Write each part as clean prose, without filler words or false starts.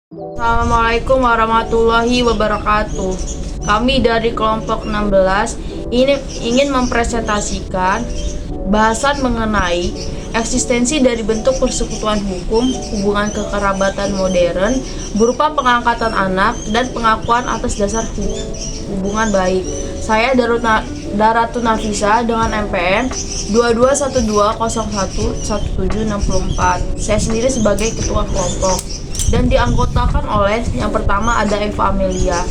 Assalamualaikum warahmatullahi wabarakatuh. Kami dari kelompok 16 ini ingin mempresentasikan bahasan mengenai eksistensi dari bentuk persekutuan hukum, hubungan kekerabatan modern berupa pengangkatan anak dan pengakuan atas dasar hubungan baik. Saya Daratu Nafisa dengan MPM 2212011764. Saya sendiri sebagai ketua kelompok dan dianggotakan oleh yang pertama ada Eva Amelia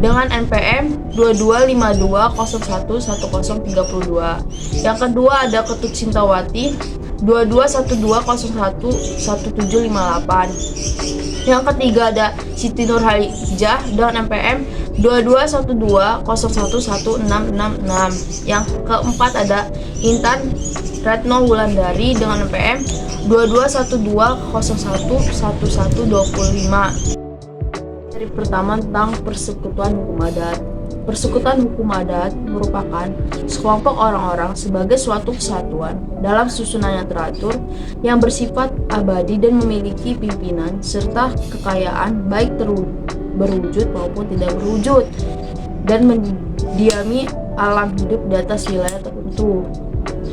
dengan NPM 2252011032. Yang kedua ada Ketut Sintawati 2212011758. Yang ketiga ada Siti Nurhalijah dengan NPM 2212011666. Yang keempat ada Intan Retno Wulandari dengan NPM 2212011125. Dari pertama tentang persekutuan hukum adat. Persekutuan hukum adat merupakan sekelompok orang-orang sebagai suatu kesatuan dalam susunan yang teratur yang bersifat abadi dan memiliki pimpinan serta kekayaan baik berwujud maupun tidak berwujud dan mendiami alam hidup di atas wilayah tertentu.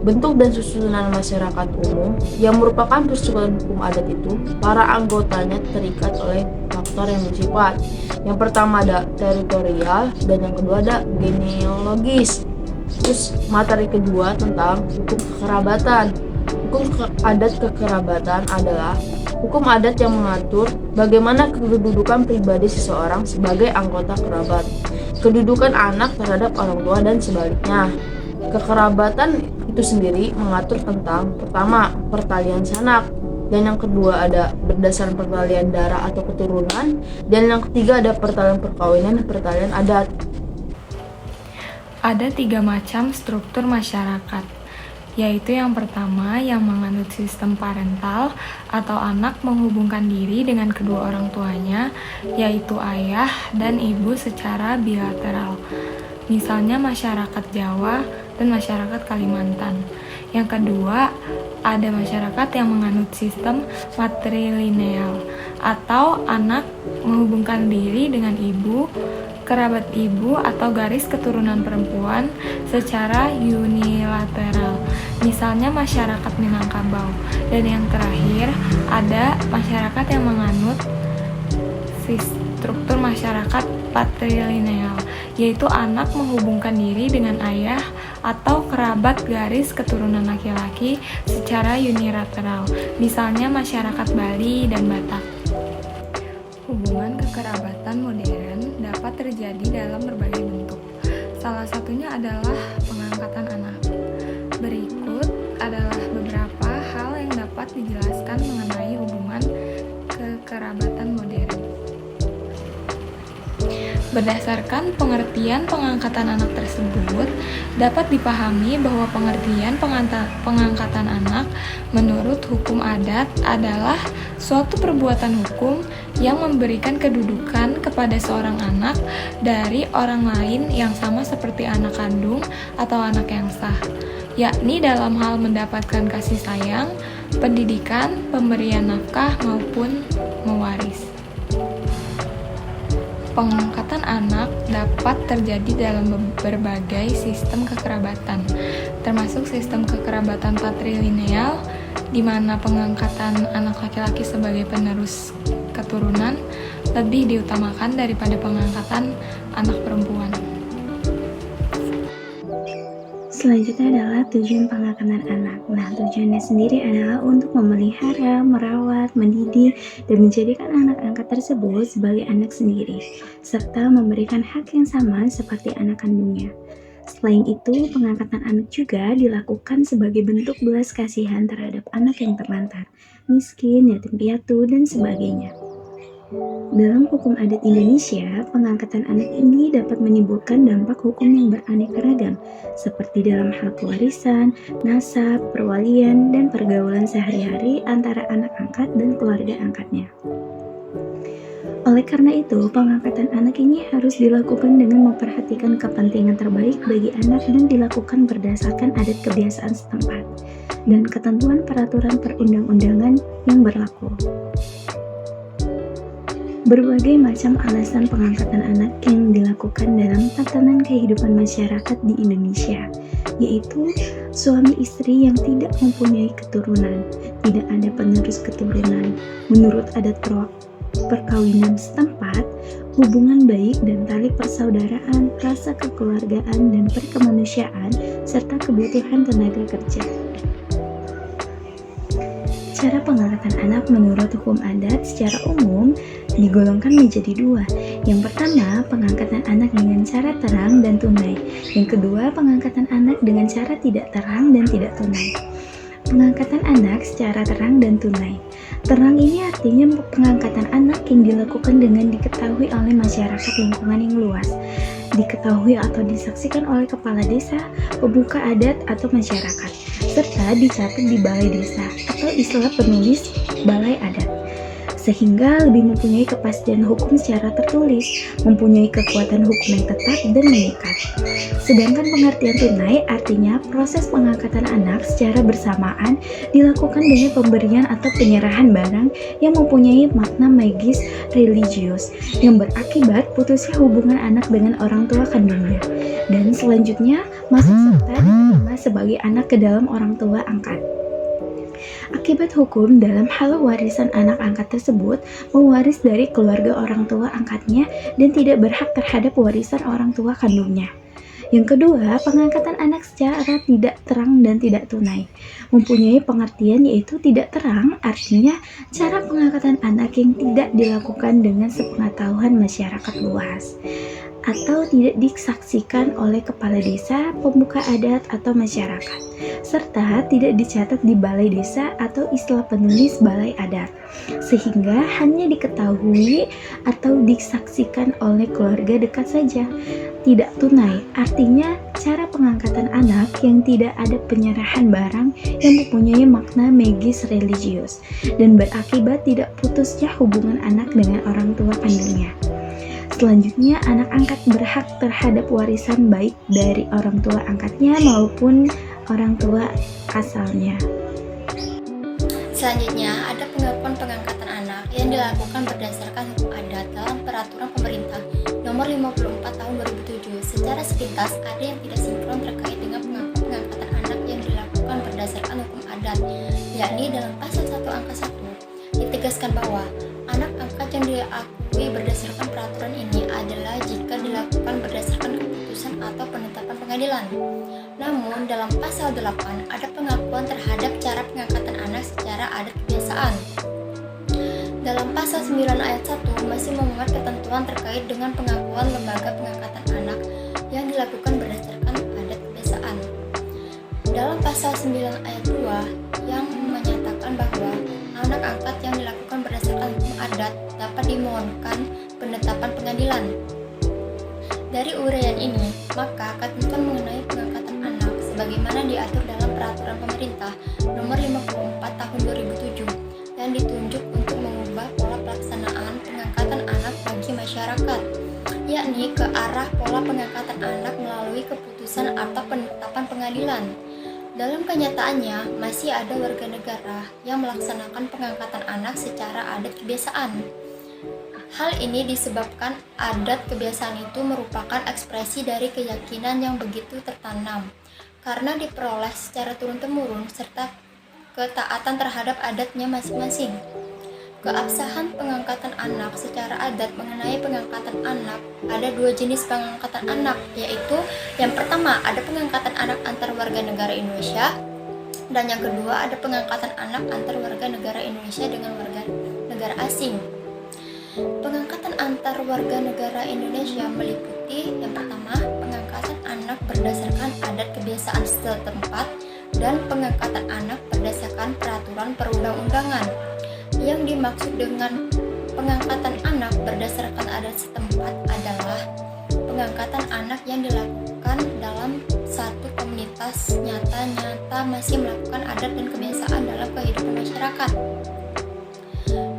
Bentuk dan susunan masyarakat umum yang merupakan persekutuan hukum adat itu, para anggotanya terikat oleh faktor yang bersifat. Yang pertama ada teritorial dan yang kedua ada genealogis. Terus materi kedua tentang hukum kekerabatan. Adat kekerabatan adalah hukum adat yang mengatur bagaimana kedudukan pribadi seseorang sebagai anggota kerabat, kedudukan anak terhadap orang tua dan sebaliknya. Kekerabatan itu sendiri mengatur tentang pertama pertalian sanak, dan yang kedua ada berdasarkan pertalian darah atau keturunan, dan yang ketiga ada pertalian perkawinan dan pertalian adat. Ada 3 macam struktur masyarakat, yaitu yang pertama yang menganut sistem parental atau anak menghubungkan diri dengan kedua orang tuanya, yaitu ayah dan ibu secara bilateral. Misalnya masyarakat Jawa dan masyarakat Kalimantan. Yang kedua, ada masyarakat yang menganut sistem matrilineal atau anak menghubungkan diri dengan ibu, kerabat ibu atau garis keturunan perempuan secara unilateral. Misalnya masyarakat Minangkabau. Dan yang terakhir, ada masyarakat yang menganut struktur masyarakat patrilineal, yaitu anak menghubungkan diri dengan ayah atau kerabat garis keturunan laki-laki secara unilateral, misalnya masyarakat Bali dan Batak. Hubungan kekerabatan modern dapat terjadi dalam berbagai bentuk. Salah satunya adalah pengangkatan anak. Berikut adalah beberapa hal yang dapat dijelaskan mengenai hubungan kekerabatan modern. Berdasarkan pengertian pengangkatan anak tersebut, dapat dipahami bahwa pengertian pengangkatan anak menurut hukum adat adalah suatu perbuatan hukum yang memberikan kedudukan kepada seorang anak dari orang lain yang sama seperti anak kandung atau anak yang sah, yakni dalam hal mendapatkan kasih sayang, pendidikan, pemberian nafkah, maupun mewaris. Pengangkatan anak dapat terjadi dalam berbagai sistem kekerabatan, termasuk sistem kekerabatan patrilineal, di mana pengangkatan anak laki-laki sebagai penerus keturunan lebih diutamakan daripada pengangkatan anak perempuan. Selanjutnya adalah tujuan pengangkatan anak. Nah, tujuannya sendiri adalah untuk memelihara, merawat, mendidik, dan menjadikan anak angkat tersebut sebagai anak sendiri, serta memberikan hak yang sama seperti anak kandungnya. Selain itu, pengangkatan anak juga dilakukan sebagai bentuk belas kasihan terhadap anak yang terlantar, miskin, yatim piatu, dan sebagainya. Dalam hukum adat Indonesia, pengangkatan anak ini dapat menimbulkan dampak hukum yang beraneka ragam, seperti dalam hal pewarisan, nasab, perwalian, dan pergaulan sehari-hari antara anak angkat dan keluarga angkatnya. Oleh karena itu, pengangkatan anak ini harus dilakukan dengan memperhatikan kepentingan terbaik bagi anak dan dilakukan berdasarkan adat kebiasaan setempat dan ketentuan peraturan perundang-undangan yang berlaku. Berbagai macam alasan pengangkatan anak yang dilakukan dalam tatanan kehidupan masyarakat di Indonesia, yaitu suami istri yang tidak mempunyai keturunan, tidak ada penerus keturunan, menurut adat perkawinan setempat, hubungan baik dan tali persaudaraan, rasa kekeluargaan dan perkemanusiaan, serta kebutuhan tenaga kerja. Cara pengangkatan anak menurut hukum adat secara umum digolongkan menjadi dua. Yang pertama, pengangkatan anak dengan cara terang dan tunai. Yang kedua, pengangkatan anak dengan cara tidak terang dan tidak tunai. Pengangkatan anak secara terang dan tunai. Terang ini artinya pengangkatan anak yang dilakukan dengan diketahui oleh masyarakat lingkungan yang luas, diketahui atau disaksikan oleh kepala desa, pemuka adat atau masyarakat, serta dicatat di balai desa atau istilah penulis balai adat, sehingga lebih mempunyai kepastian hukum secara tertulis, mempunyai kekuatan hukum yang tetap dan mengikat. Sedangkan pengertian tunai artinya proses pengangkatan anak secara bersamaan dilakukan dengan pemberian atau penyerahan barang yang mempunyai makna magis religius yang berakibat putusnya hubungan anak dengan orang tua kandungnya, dan selanjutnya masuk serta diterima sebagai anak ke dalam orang tua angkat. Akibat hukum dalam hal warisan anak angkat tersebut mewaris dari keluarga orang tua angkatnya dan tidak berhak terhadap warisan orang tua kandungnya. Yang kedua, pengangkatan anak secara tidak terang dan tidak tunai mempunyai pengertian yaitu tidak terang artinya cara pengangkatan anak yang tidak dilakukan dengan sepengetahuan masyarakat luas atau tidak disaksikan oleh kepala desa, pemuka adat atau masyarakat, serta tidak dicatat di balai desa atau istilah penulis balai adat, sehingga hanya diketahui atau disaksikan oleh keluarga dekat saja. Tidak tunai artinya cara pengangkatan anak yang tidak ada penyerahan barang yang mempunyai makna magis religius dan berakibat tidak putusnya hubungan anak dengan orang tua kandungnya. Selanjutnya, anak angkat berhak terhadap warisan baik dari orang tua angkatnya maupun orang tua asalnya. Selanjutnya, ada pengakuan pengangkatan anak yang dilakukan berdasarkan hukum adat dalam peraturan pemerintah nomor 54 tahun 2007. Secara sepintas, ada yang tidak sinkron terkait dengan pengakuan pengangkatan anak yang dilakukan berdasarkan hukum adat, yakni dalam pasal 1 angka 1 ditegaskan bahwa anak angkat yang diakui berdasarkan peraturan ini adalah jika dilakukan berdasarkan keputusan atau penetapan pengadilan. Namun, dalam pasal 8 ada pengakuan terhadap cara pengangkatan anak secara adat kebiasaan. Dalam pasal 9 ayat 1 masih memuat ketentuan terkait dengan pengakuan lembaga pengangkatan anak yang dilakukan berdasarkan adat kebiasaan. Dalam pasal 9 ayat 2 yang menyatakan bahwa anak angkat yang dilakukan berdasarkan hukum adat dapat dimohonkan penetapan pengadilan. Dari uraian ini, maka ketentuan mengenai pengangkatan anak sebagaimana diatur dalam peraturan pemerintah nomor 54 tahun 2007 yang ditunjuk untuk mengubah pola pelaksanaan pengangkatan anak bagi masyarakat, yakni ke arah pola pengangkatan anak melalui keputusan atau penetapan pengadilan. Dalam kenyataannya, masih ada warga negara yang melaksanakan pengangkatan anak secara adat kebiasaan. Hal ini disebabkan adat kebiasaan itu merupakan ekspresi dari keyakinan yang begitu tertanam, karena diperoleh secara turun-temurun serta ketaatan terhadap adatnya masing-masing. Keabsahan pengangkatan anak secara adat mengenai pengangkatan anak ada dua jenis pengangkatan anak, yaitu yang pertama ada pengangkatan anak antar warga negara Indonesia, dan yang kedua ada pengangkatan anak antar warga negara Indonesia dengan warga negara asing. Pengangkatan antar warga negara Indonesia meliputi yang pertama pengangkatan anak berdasarkan adat kebiasaan setempat dan pengangkatan anak berdasarkan peraturan perundang-undangan. Yang dimaksud dengan pengangkatan anak berdasarkan adat setempat adalah pengangkatan anak yang dilakukan dalam satu komunitas nyata-nyata masih melakukan adat dan kebiasaan dalam kehidupan masyarakat.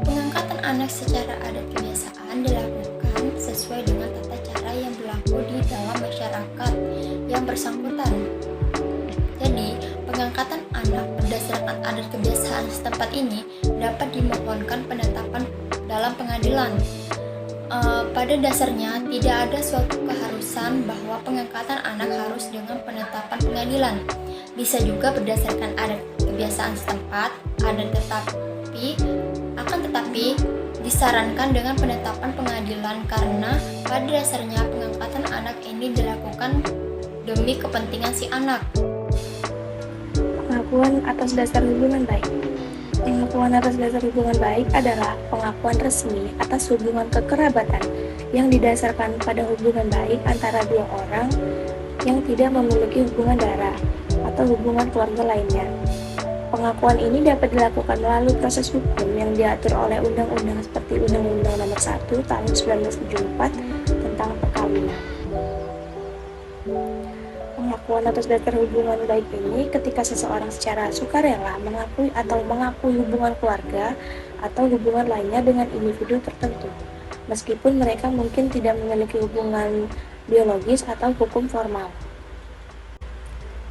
Pengangkatan anak secara adat kebiasaan dilakukan sesuai dengan tata cara yang berlaku di dalam masyarakat yang bersangkutan. Jadi, pengangkatan anak berdasarkan adat kebiasaan setempat ini dapat dimohonkan penetapan dalam pengadilan. Pada dasarnya tidak ada suatu keharusan bahwa pengangkatan anak harus dengan penetapan pengadilan. Bisa juga berdasarkan adat kebiasaan setempat, tetapi disarankan dengan penetapan pengadilan karena pada dasarnya pengangkatan anak ini dilakukan demi kepentingan si anak. Pengakuan atas dasar hubungan baik. Pengakuan atas dasar hubungan baik adalah pengakuan resmi atas hubungan kekerabatan yang didasarkan pada hubungan baik antara dua orang yang tidak memiliki hubungan darah atau hubungan keluarga lainnya. Pengakuan ini dapat dilakukan melalui proses hukum yang diatur oleh undang-undang seperti Undang-Undang Nomor 1 Tahun 1974 tentang perkawinan. Pengakuan atas dasar hubungan baik ini ketika seseorang secara sukarela mengakui hubungan keluarga atau hubungan lainnya dengan individu tertentu, meskipun mereka mungkin tidak memiliki hubungan biologis atau hukum formal.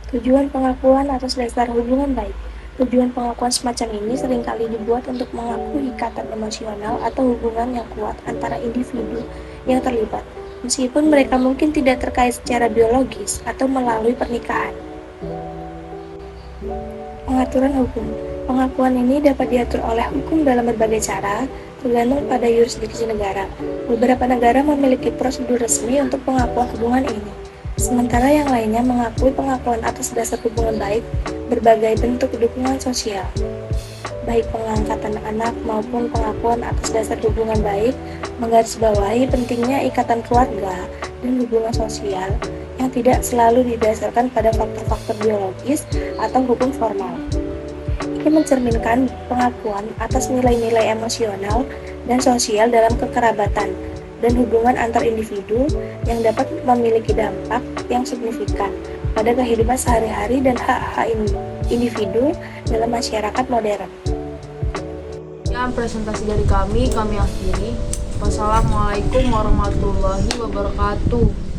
Tujuan pengakuan atas dasar hubungan baik. Tujuan pengakuan semacam ini seringkali dibuat untuk mengakui ikatan emosional atau hubungan yang kuat antara individu yang terlibat, meskipun mereka mungkin tidak terkait secara biologis atau melalui pernikahan. Pengaturan hukum. Pengakuan ini dapat diatur oleh hukum dalam berbagai cara, tergantung pada yurisdiksi negara. Beberapa negara memiliki prosedur resmi untuk pengakuan hubungan ini, sementara yang lainnya mengakui pengakuan atas dasar hubungan baik berbagai bentuk dukungan sosial. Baik pengangkatan anak maupun pengakuan atas dasar hubungan baik menggarisbawahi pentingnya ikatan keluarga dan hubungan sosial yang tidak selalu didasarkan pada faktor-faktor biologis atau hukum formal. Ini mencerminkan pengakuan atas nilai-nilai emosional dan sosial dalam kekerabatan dan hubungan antar individu yang dapat memiliki dampak yang signifikan pada kehidupan sehari-hari dan hak-hak individu dalam masyarakat modern. Sekian presentasi dari kami akhiri. Wassalamualaikum warahmatullahi wabarakatuh.